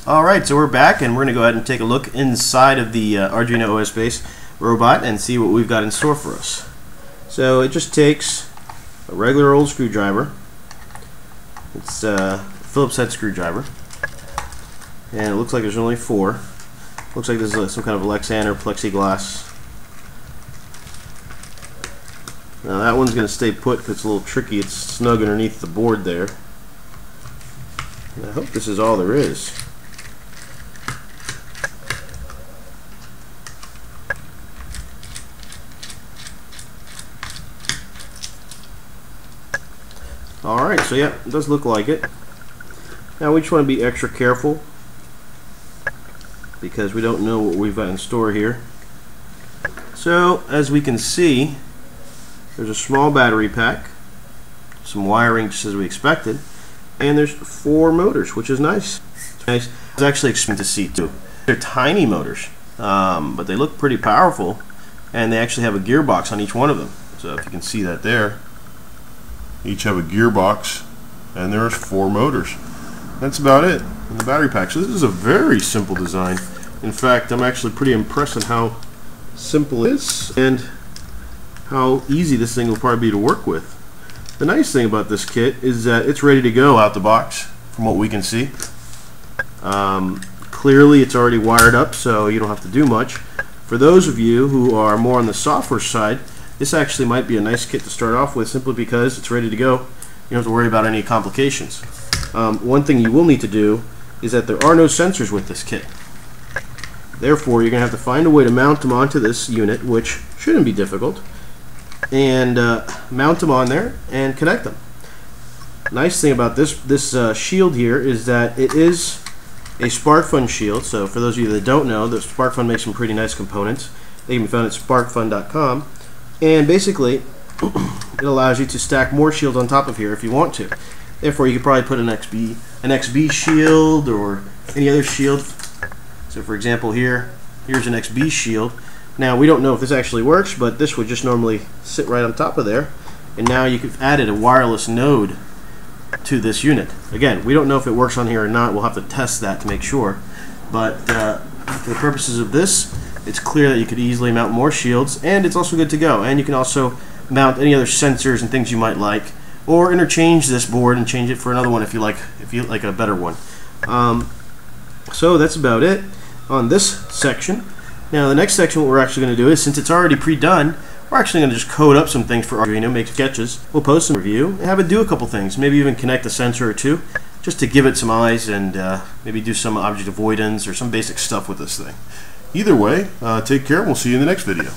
Alright, so we're back and we're going to go ahead and take a look inside of the Arduino OSBase robot and see what we've got in store for us. So it just takes a regular old screwdriver. It's a Phillips head screwdriver, and it looks like there's only 4. Looks like this is some kind of Lexan or plexiglass. Now that one's going to stay put because it's a little tricky. It's snug underneath the board there. And I hope this is all there is. Alright, so yeah, it does look like it. Now we just want to be extra careful because we don't know what we've got in store here. So, as we can see, there's a small battery pack, some wiring just as we expected, and there's 4 motors, which is nice. It's actually expensive to see too. They're tiny motors, but they look pretty powerful, and they actually have a gearbox on each one of them. So if you can see that there, each have a gearbox, and there's 4 motors. That's about it in the battery pack. So this is a very simple design. In fact, I'm actually pretty impressed on how simple it is and how easy this thing will probably be to work with. The nice thing about this kit is that it's ready to go out the box from what we can see. Clearly it's already wired up, so you don't have to do much. For those of you who are more on the software side, this actually might be a nice kit to start off with simply because it's ready to go. You don't have to worry about any complications. One thing you will need to do is that there are no sensors with this kit. Therefore, you're going to have to find a way to mount them onto this unit, which shouldn't be difficult, and mount them on there and connect them. Nice thing about this shield here is that it is a SparkFun shield. So for those of you that don't know, the SparkFun makes some pretty nice components. They can be found at sparkfun.com. And basically, it allows you to stack more shields on top of here if you want to. Therefore, you could probably put an XB shield or any other shield. So, for example, here's an XB shield. Now, we don't know if this actually works, but this would just normally sit right on top of there. And now you could have added a wireless node to this unit. Again, we don't know if it works on here or not. We'll have to test that to make sure. But for the purposes of this, it's clear that you could easily mount more shields, and it's also good to go. And you can also mount any other sensors and things you might like, or interchange this board and change it for another one if you like a better one. So that's about it on this section. Now the next section, what we're actually going to do is, since it's already pre-done, we're actually going to just code up some things for Arduino, make sketches. We'll post some review and have it do a couple things, maybe even connect a sensor or two, just to give it some eyes and maybe do some object avoidance or some basic stuff with this thing. Either way, take care, and we'll see you in the next video.